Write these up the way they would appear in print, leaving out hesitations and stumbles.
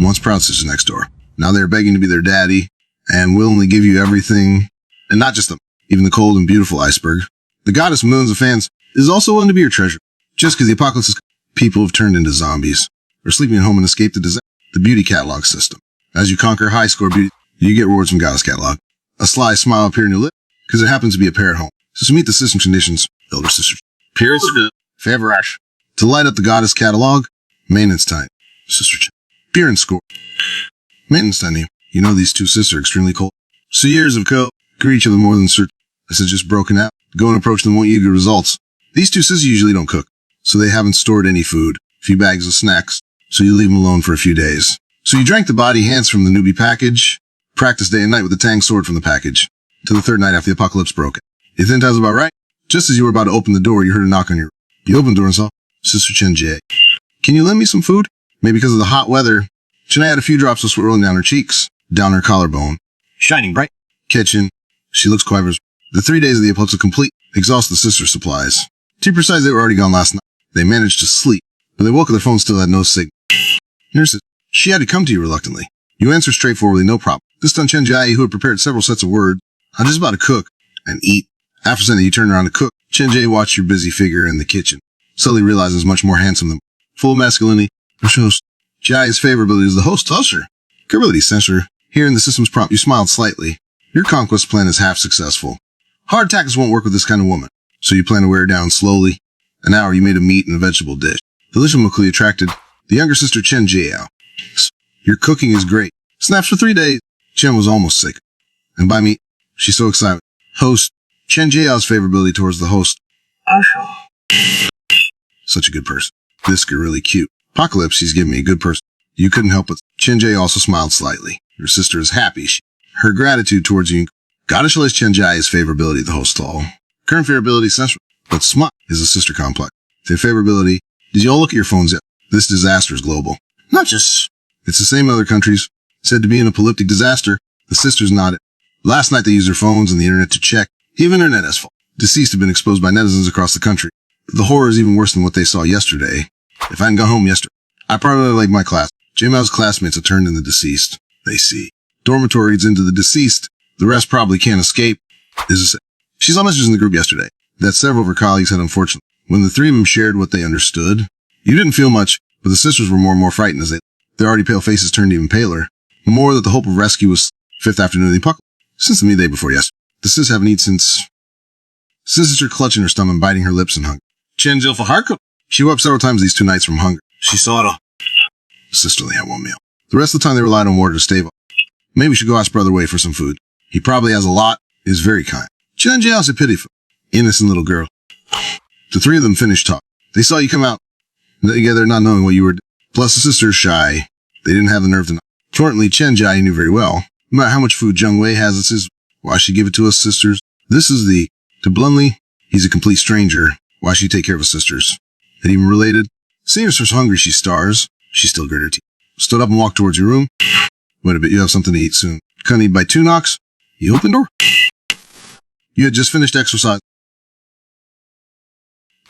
once proud sisters next door. Now they are begging to be their daddy and willingly give you everything, and not just them, even the cold and beautiful iceberg. The goddess of millions of fans is also willing to be your treasure. Just because the apocalypse people have turned into zombies, or sleeping at home and escape the beauty catalog system. As you conquer high score beauty, you get rewards from Goddess Catalog. A sly smile appear in your lip, because it happens to be a pair at home. So to meet the system conditions, elder sisters. Periods of favor ash. To light up the Goddess Catalog, maintenance time. Sister beer and score. Maintenance time. You know these two sisters are extremely cold. So years of code, greet each other more than certain. This is just broken out. Go and approach them won't yield good results. These two sisters usually don't cook, so they haven't stored any food, a few bags of snacks, so you leave them alone for a few days. So you drank the body hands from the newbie package, practiced day and night with the Tang sword from the package, till the third night after the apocalypse broke. You think that was about right? Just as you were about to open the door, you heard a knock on your... You opened the door and saw Sister Chen Jie. Can you lend me some food? Maybe because of the hot weather, Chen had a few drops of sweat rolling down her cheeks, down her collarbone. Shining bright. Kitchen. She looks quivers. The 3 days of the apocalypse complete, exhaust the sister supplies. To be precise, they were already gone last night. They managed to sleep, but they woke up, their phone still had no signal. Nurse, she had to come to you reluctantly. You answered straightforwardly, no problem. This time Chen Jie, who had prepared several sets of words, I'm just about to cook and eat. After saying that you turned around to cook, Chen Jie watched your busy figure in the kitchen, suddenly realizes much more handsome than full of masculinity. Jai's favorability is the host usher. Capability censor. Hearing the system's prompt, you smiled slightly. Your conquest plan is half successful. Hard tactics won't work with this kind of woman, so you plan to wear her down slowly. An hour you made a meat and a vegetable dish. Deliciously attracted the younger sister Chen Jiao. Your cooking is great. Snaps for 3 days. Chen was almost sick. And by me, she's so excited. Host. Chen Jiao's favorability towards the host. Such a good person. This girl really cute. Apocalypse, she's giving me a good person. You couldn't help but. Chen Jie also smiled slightly. Your sister is happy. Her gratitude towards you. Goddess realized Chen Jia's favorability, the host all. Current favorability is sensual, but smart is a sister complex. Their favorability. Did you all look at your phones yet? This disaster is global. Not just. It's the same in other countries. Said to be an apocalyptic disaster. The sisters nodded. Last night they used their phones and the internet to check. Even internet has fallen. Deceased have been exposed by netizens across the country. The horror is even worse than what they saw yesterday. If I hadn't gone home yesterday, I probably like my class. J-Mao's classmates have turned into deceased. They see. Dormitory reads into the deceased. The rest probably can't escape. She saw messages in the group yesterday that several of her colleagues had unfortunately. When the three of them shared what they understood, you didn't feel much, but the sisters were more and more frightened as their already pale faces turned even paler. More that the hope of rescue was fifth afternoon of the apocalypse. Since the midday before yesterday. The sis haven't eaten since. Sister clutching her stomach and biting her lips in hunger. Chen Jill for Harko. She wept several times these 2 nights from hunger. She saw it all. The sister only had 1 meal. The rest of the time they relied on water to stave off. Maybe we should go ask Brother Wei for some food. He probably has a lot, is very kind. Chen Jiao's a pitiful, innocent little girl. The 3 of them finished talk. They saw you come out together not knowing what you were. Plus the sisters shy. They didn't have the nerve to know. Fortunately, Chen Jia knew very well. No matter how much food Zheng Wei has, it's his. Why should give it to us sisters? This is the. To bluntly, he's a complete stranger. Why should he take care of his sisters? Not even related. Seeing her so hungry she stars. She still gritted her teeth. Stood up and walked towards your room. Wait a bit, you have something to eat soon. Accompanied by 2 knocks. You opened the door. You had just finished exercise.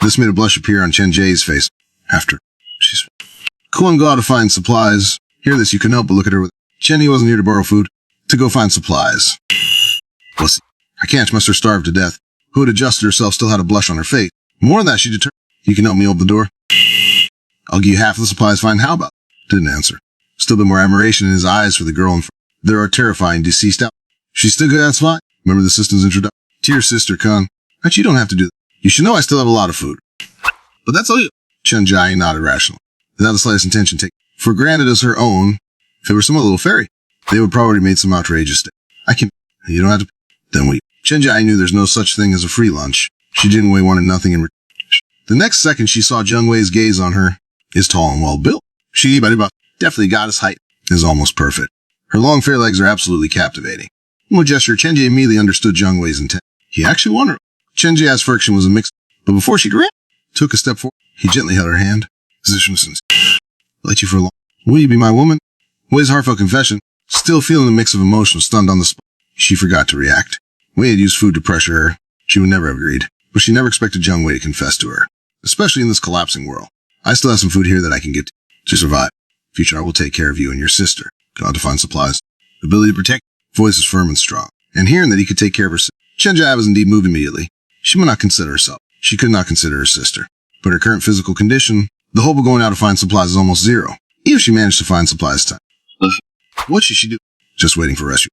This made a blush appear on Chen Jie's face. After. She's cool and go out to find supplies. Hear this, you can help but look at her with. Chen wasn't here to borrow food. To go find supplies. We'll see. I can't, she must have starved to death. Who had adjusted herself still had a blush on her face. More than that, she determined. You can help me open the door. I'll give you half of the supplies, fine. How about? Didn't answer. Still bit more admiration in his eyes for the girl in front. There are terrifying deceased out. She's still good, that's fine. Remember the system's introduction. Dear sister, Kun. But you don't have to do that. You should know I still have a lot of food. But that's all you. Chen Jia nodded rationally. Without the slightest intention taken for granted as her own. If it were some little fairy, they would probably made some outrageous statement. I can. You don't have to. Then we. Chen Jia knew there's no such thing as a free lunch. She genuinely wanted nothing in return. The next second she saw Zheng Wei's gaze on her. Is tall and well built. She, definitely goddess height, is almost perfect. Her long fair legs are absolutely captivating. With a gesture, Chen Jia immediately understood Zheng Wei's intent. He actually won her. Chen Jia's friction was a mix, but before she took a step forward, he gently held her hand. Let you for long. Will you be my woman? Wei's heartfelt confession, still feeling the mix of emotion, stunned on the spot. She forgot to react. Wei had used food to pressure her. She would never have agreed, but she never expected Zheng Wei to confess to her, especially in this collapsing world. I still have some food here that I can get to survive. Future, I will take care of you and your sister. God to find supplies. Ability to protect. Voice is firm and strong. And hearing that he could take care of her sister, Chen-Jia was indeed moved immediately. She could not consider her sister. But her current physical condition, the hope of going out to find supplies is almost zero. Even if she managed to find supplies time. What should she do? Just waiting for rescue.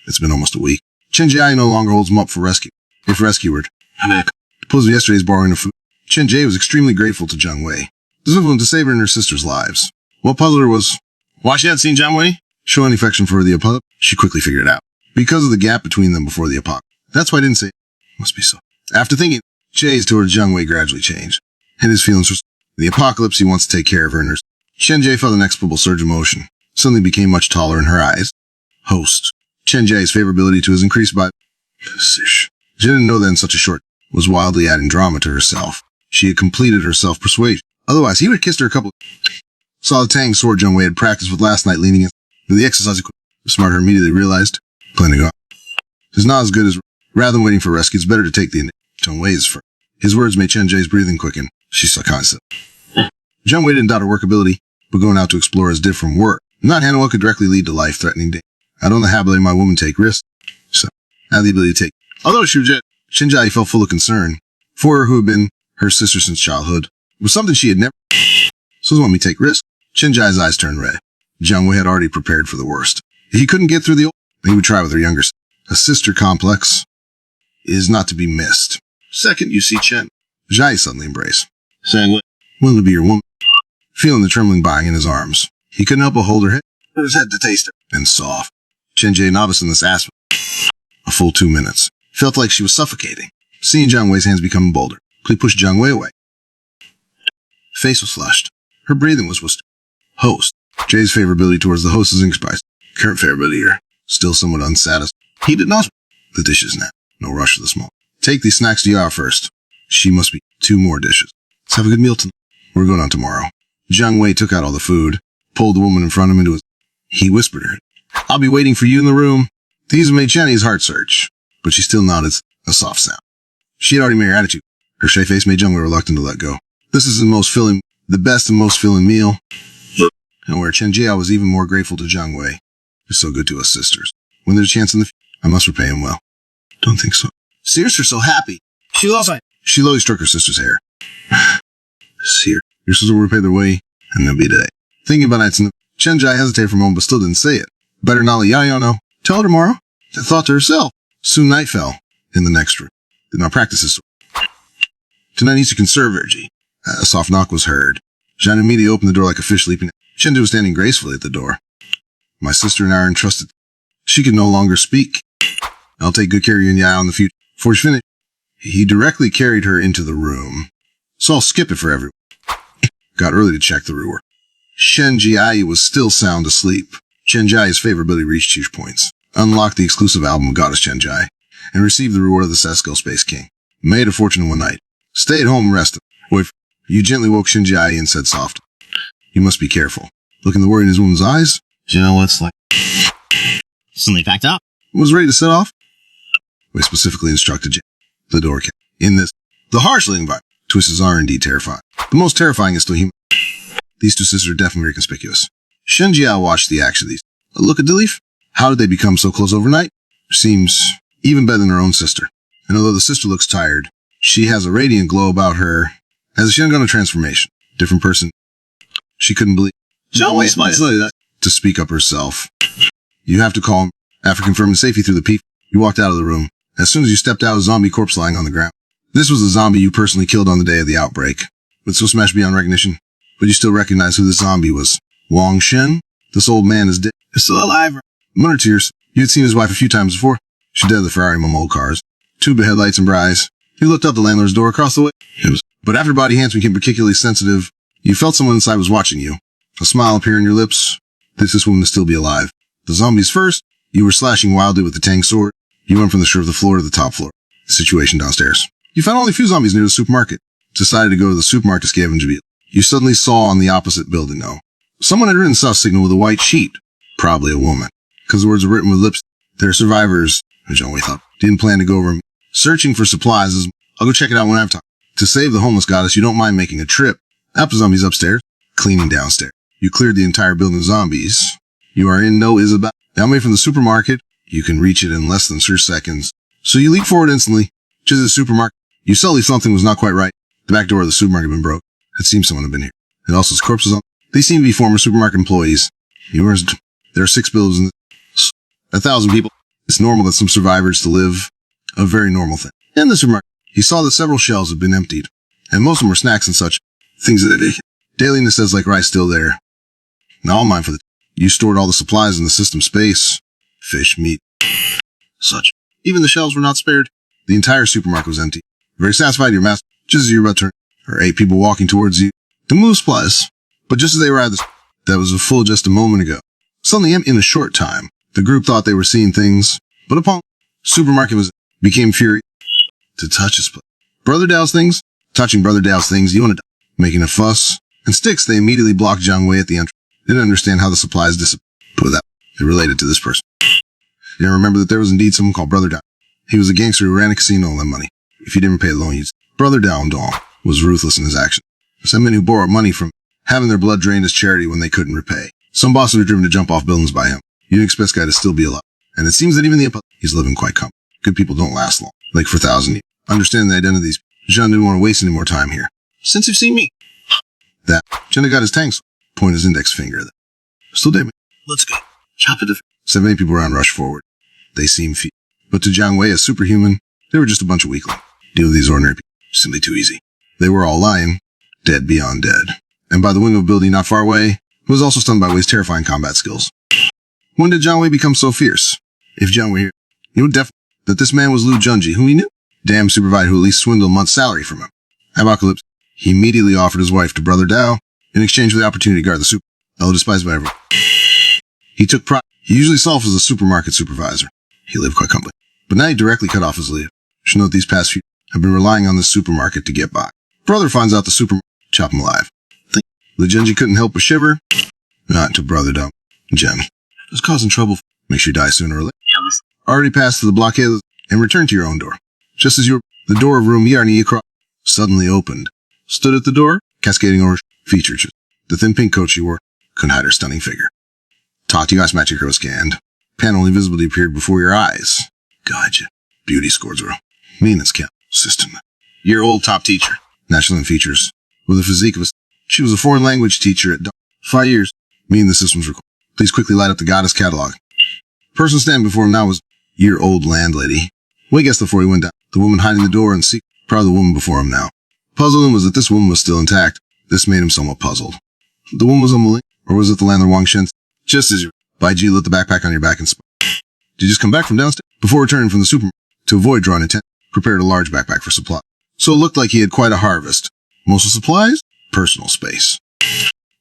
It's been almost a week. Chen-Jia no longer holds him up for rescue. If rescued, supposed to yesterday's borrowing of food. Chen-Jia was extremely grateful to Zhang Wei. This was to save her and her sister's lives. What puzzled her was why she hadn't seen Zhang Wei show any affection for the Apocalyptic. She quickly figured it out. Because of the gap between them before the Apocalyptic. That's why I didn't say it. Must be so. After thinking, Jay's towards Zhang Wei gradually changed. And his feelings were the Apocalypse. He wants to take care of her and her. Chen-Jia felt an inexplicable surge of emotion. Suddenly became much taller in her eyes. Host. Chen-Jia's favorability to his increased by... She didn't know that in such a short... was wildly adding drama to herself. She had completed her self-persuasion. Otherwise, he would have kissed her a couple... Saw the Tang sword Zhang Wei had practiced with last night leaning in. The exercise equipment. The smarter immediately realized. Plan to go. It's not as good as... Rather than waiting for rescue, it's better to take the... Zhang Wei is first. His words made Chen-Jia's breathing quicken. She saw concept. Zhang Wei didn't doubt her workability, but going out to explore as did from work. Not handle what could directly lead to life-threatening danger. I don't know how letting my woman take risks. So, I had the ability to take. Although she was Chen-Jia felt full of concern. For her who had been her sister since childhood. It was something she had never... So want me to take risks? Chen-Jia's eyes turned red. Zhang Wei had already prepared for the worst. If he couldn't get through the old... He would try with her younger sister. A sister complex is not to be missed. Second, you see Chen. Jai suddenly embraced. Saying what? Willing to be your woman. Feeling the trembling buying in his arms. He couldn't help but hold her head. Put his head to taste her. And soft. Chen-Jia, novice in this aspect. A full 2 minutes. Felt like she was suffocating. Seeing Zhang Wei's hands becoming bolder. Quickly pushed Zhang Wei away. Face was flushed. Her breathing was whispered. Host. Jay's favorability towards the host is increased. Current favorability here. Still somewhat unsatisfied. He did not. The dishes now. No rush to the small. Take these snacks to Yara first. She must be 2 more dishes. Let's have a good meal tonight. We're going on tomorrow. Zhang Wei took out all the food, pulled the woman in front of him into his... He whispered her. I'll be waiting for you in the room. These made Jenny's heart surge, but she still nodded a soft sound. She had already made her attitude. Her shy face made Zhang Wei reluctant to let go. This is the best and most filling meal. And where Chen-Jia was even more grateful to Zhang Wei. You're so good to us sisters. When there's a chance in the I must repay him well. Don't think so. Sears are so happy. She slowly stroked her sister's hair. Seer, your sister will repay their way, and they'll be today. Thinking about it, Chen-Jia hesitated for a moment, but still didn't say it. Better not let Yayo know. Tell her tomorrow. She thought to herself. Soon night fell. In the next room. Did not practice this. Tonight needs to conserve energy. A soft knock was heard. Jean immediately opened the door like a fish leaping. Chen-Jia was standing gracefully at the door. My sister and I are entrusted. She could no longer speak. I'll take good care of you and Yao in the future. Before she finished, he directly carried her into the room. So I'll skip it for everyone. Got early to check the reward. Chen-Jia was still sound asleep. Chen-Jia's favorability reached huge points. Unlocked the exclusive album of Goddess Chen-Jia and received the reward of the Sesco Space King. Made a fortune in one night. Stay at home and rest. You gently woke Chen-Jia and said softly, you must be careful. Looking the worry in his woman's eyes. You know what's like? Suddenly packed up. Was ready to set off. We specifically instructed Jen. The door came. In this, the harshly environment. Twists are indeed terrifying. The most terrifying is still human. These 2 sisters are definitely very conspicuous. Chen-Jia watched the action of these. A look at the leaf. How did they become so close overnight? Seems even better than her own sister. And although the sister looks tired, she has a radiant glow about her, as if she undergone a transformation. Different person. She couldn't believe. Zhang Wei smiled to speak up herself. You have to call him. After confirming safety through the peep, you walked out of the room. As soon as you stepped out, a zombie corpse lying on the ground. This was the zombie you personally killed on the day of the outbreak. But so smashed beyond recognition. But you still recognize who the zombie was. Wang Shen? This old man is dead. He's still alive. Muttered tears. You had seen his wife a few times before. She dead at the Ferrari mom old cars. 2 headlights and brides. He looked up the landlord's door across the way. But after body hands became particularly sensitive, you felt someone inside was watching you. A smile appeared on your lips. This woman to still be alive. The zombies first. You were slashing wildly with the Tang sword. You went from the shore of the floor to the top floor. The situation downstairs. You found only a few zombies near the supermarket. Decided to go to the supermarket to scavenge a bit. You suddenly saw on the opposite building, though. Someone had written South Signal with a white sheet. Probably a woman. Because the words were written with lips. They're survivors. Zhang Wei thought. Didn't plan to go over. Searching for supplies. I'll go check it out when I have time. To save the homeless goddess, you don't mind making a trip. After zombies upstairs. Cleaning downstairs. You cleared the entire building of zombies. You are in no Isabel. Now away from the supermarket. You can reach it in less than 3 seconds. So you leap forward instantly. Just as the supermarket. You suddenly something was not quite right. The back door of the supermarket had been broke. It seems someone had been here. It also has corpses on. They seem to be former supermarket employees. There are 6 buildings and 1,000 people. It's normal that some survivors to live. A very normal thing. In the supermarket, he saw that several shelves had been emptied. And most of them were snacks and such. Things that daily necessities like rice still there. Now all mine for the... You stored all the supplies in the system space. Fish, meat, such. Even the shelves were not spared. The entire supermarket was empty. Very satisfied with your master. Just as you were about to turn, there were 8 people walking towards you to move supplies. But just as they arrived, that was full just a moment ago. Suddenly, in a short time, the group thought they were seeing things. But upon supermarket became furious to touch his place. Brother Dow's things? Touching Brother Dow's things, you want to making a fuss. And sticks, they immediately blocked Jiang Wei at the entrance. They didn't understand how the supplies disappeared. But that, it related to this person. You don't remember that there was indeed someone called Brother Down. He was a gangster who ran a casino and lent money. If you didn't pay the loan, you'd... Brother Down Dong was ruthless in his action. Some men who borrowed money from having their blood drained as charity when they couldn't repay. Some bosses were driven to jump off buildings by him. You didn't expect this guy to still be alive. And it seems that even he's living quite comfortable. Good people don't last long. Like for 1,000 years. Understand the identity of these. Jean didn't want to waste any more time here. Since you've seen me. That. Jenna got his tanks. Point his index finger. Still dead. Let's go. Chop it. 7 people around rushed forward. They seemed feeble. But to Jiang Wei, a superhuman, they were just a bunch of weaklings. Deal with these ordinary people. Simply too easy. They were all lying. Dead beyond dead. And by the window of a building not far away, who was also stunned by Wei's terrifying combat skills. When did Jiang Wei become so fierce? If Jiang were here, he would definitely that this man was Liu Junji, whom he knew. Damn supervisor who at least swindled a month's salary from him. Apocalyptic. He immediately offered his wife to Brother Dao in exchange for the opportunity to guard the super. Although despised by everyone. He took pride. He usually saw as a supermarket supervisor. He lived quite comfortably. But now he directly cut off his leave. Should note these past few have been relying on this supermarket to get by. Brother finds out the supermarket. Chop him alive. Liu Junji couldn't help but shiver. Not to Brother Dao. Jen. Just causing trouble. Make sure you die sooner or later. Already passed through the blockade and returned to your own door. Just as the door of room Yarni across suddenly opened. Stood at the door, cascading over features. The thin pink coat she wore couldn't hide her stunning figure. Talk to you guys, Magic Hero scanned. Panel invisibly appeared before your eyes. Gotcha. Beauty scores were maintenance count system. Year-old top teacher. Natural features. With a physique of a... She was a foreign language teacher at 5 years. Meaning the systems required. Please quickly light up the goddess catalog. The person standing before him now was year-old landlady. Wei guessed before he went down. The woman hiding the door and secret. Probably the woman before him now. Puzzling was that this woman was still intact. This made him somewhat puzzled. The woman was unwilling, or was it the landlord Wang Shen? Just as you... Bai Ji lit the backpack on your back and spoke. Did you just come back from downstairs? Before returning from the supermarket, to avoid drawing attention, prepared a large backpack for supply. So it looked like he had quite a harvest. Most of the supplies? Personal space.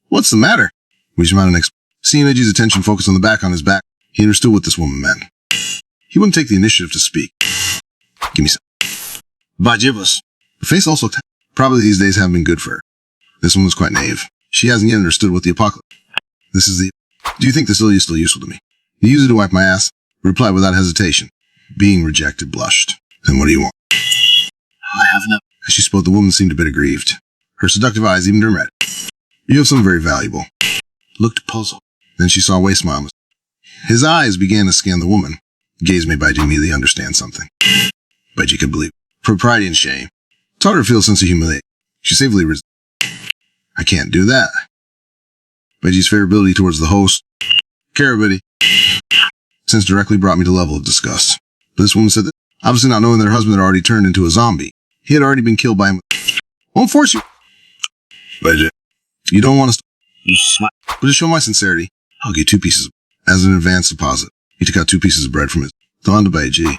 What's the matter? Seeing Eji's attention focused on the back on his back, he understood what this woman meant. He wouldn't take the initiative to speak. Give me some. Bajibus. Her face also probably these days haven't been good for her. This one was quite naive. She hasn't yet understood what the apocalypse. This is the... Do you think this is still useful to me? You use it to wipe my ass. Replied without hesitation. Being rejected, blushed. Then what do you want? I have no... As she spoke, the woman seemed a bit aggrieved. Her seductive eyes even turned red. You have something very valuable. Looked puzzled. Then she saw Wei smile. His eyes began to scan the woman. Gaze made Baiji immediately understand something. Baiji could believe. Propriety and shame. Taught her to feel a sense of humiliation. She safely resisted. I can't do that. Baiji's favorability towards the host, Carabity, since directly brought me to a level of disgust. But this woman said that, obviously not knowing that her husband had already turned into a zombie. He had already been killed by him. Won't force you. Baiji, you don't want to... You smile. But to show my sincerity, I'll give 2 pieces as an advance deposit. He took out 2 pieces of bread from his... Thought to Baiji.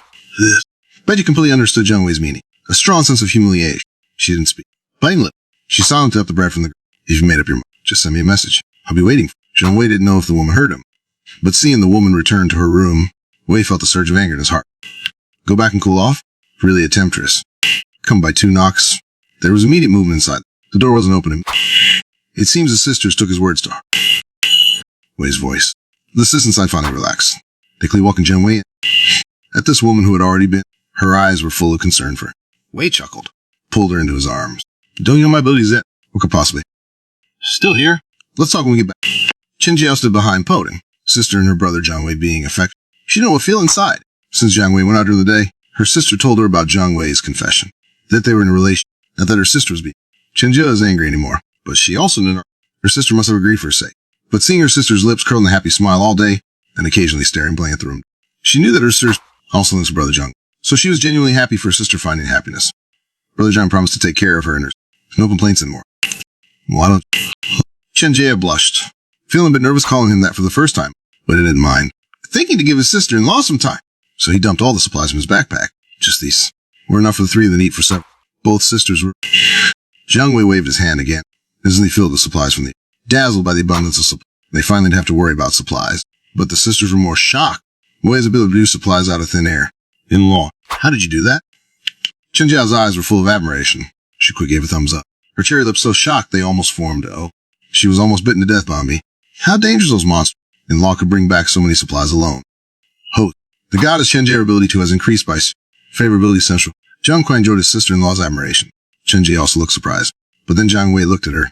Baiji completely understood Jiang Wei's meaning. A strong sense of humiliation. She didn't speak. Biting lip. She silently up the bread from the... If you made up your mind, just send me a message. I'll be waiting. Jiang Wei didn't know if the woman heard him. But seeing the woman return to her room, Wei felt a surge of anger in his heart. Go back and cool off? Really a temptress. Come by 2 knocks. There was immediate movement inside. The door wasn't opening. It seems the sisters took his words to heart. Wei's voice. The assistant side finally relaxed. They quickly welcomed Jiang Wei in. At this woman who had already been, her eyes were full of concern for her. Wei chuckled. Pulled her into his arms. Don't you know my abilities yet? What could possibly? Still here? Let's talk when we get back. Chen Jiao stood behind Poding, sister and her brother Jiang Wei being affected. She didn't know what to feel inside. Since Jiang Wei went out during the day, her sister told her about Jiang Wei's confession, that they were in a relation, not that her sister was being. Chen Jiao is angry anymore, but she also knew her sister must have agreed for her sake. But seeing her sister's lips curl in a happy smile all day, and occasionally staring blank at the room, she knew that her sister also lives with brother Jiang. So she was genuinely happy for her sister finding happiness. Brother Jiang promised to take care of her and no complaints anymore. Why don't Chen Jiao blushed, feeling a bit nervous calling him that for the first time, but he didn't mind, thinking to give his sister-in-law some time. So he dumped all the supplies from his backpack. Just these were enough for the three of them to eat for several. Both sisters were. Jiang Wei waved his hand again, instantly filled with supplies from the. Dazzled by the abundance of supplies, they finally didn't have to worry about supplies. But the sisters were more shocked. Wei's ability to produce supplies out of thin air. In-law, how did you do that? Chen Jiao's eyes were full of admiration. She quickly gave a thumbs up. Her cherry lips so shocked they almost formed. Oh, she was almost bitten to death by me. How dangerous those monsters. In-law could bring back so many supplies alone. Host, the goddess Chen Jiao's ability to has increased by favorability central. Jiang Kuai enjoyed his sister-in-law's admiration. Chen Jie also looked surprised. But then Jiang Wei looked at her.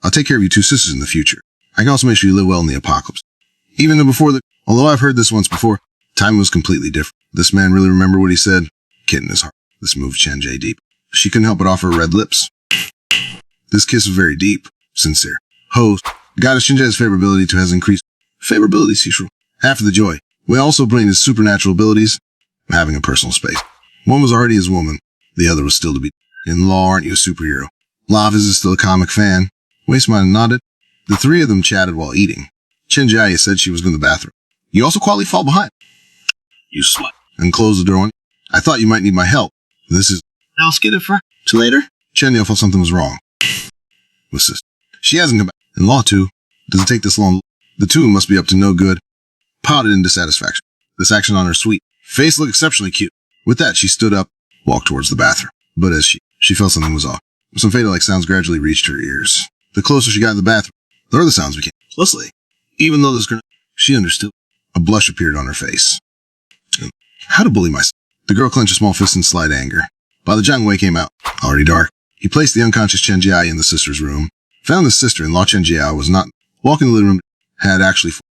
I'll take care of you two sisters in the future. I can also make sure you live well in the apocalypse. Although I've heard this once before, time was completely different. This man really remembered what he said. Kid in his heart. This moved Chen Jie deep. She couldn't help but offer her red lips. This kiss was very deep, sincere. Host, goddess Chen Jie's favorability to has increased. Favorability, Cecil. After the joy, Wei also bring his supernatural abilities, having a personal space. One was already his woman, the other was still to be. In-law, aren't you a superhero? Lav is still a comic fan. Wei smiled and nodded. The three of them chatted while eating. Chen Jie said she was going to the bathroom. You also quietly fall behind. You slut. And closed the door on you. I thought you might need my help. This is. I'll skip it for till later. Chen Yao felt something was wrong. With sister. She hasn't come back. In-law too. Does it take this long? The two must be up to no good. Pouted in dissatisfaction. This action on her sweet face looked exceptionally cute. With that, she stood up, walked towards the bathroom. But as she felt something was off. Some fatal-like sounds gradually reached her ears. The closer she got to the bathroom, the other sounds became closely. Even though this girl, she understood. A blush appeared on her face. How to bully myself. The girl clenched a small fist in slight anger. By the Jiang Wei came out, already dark. He placed the unconscious Chen Jie in the sister's room. Found the sister-in-law Chen Jie was not walking in the living room, had actually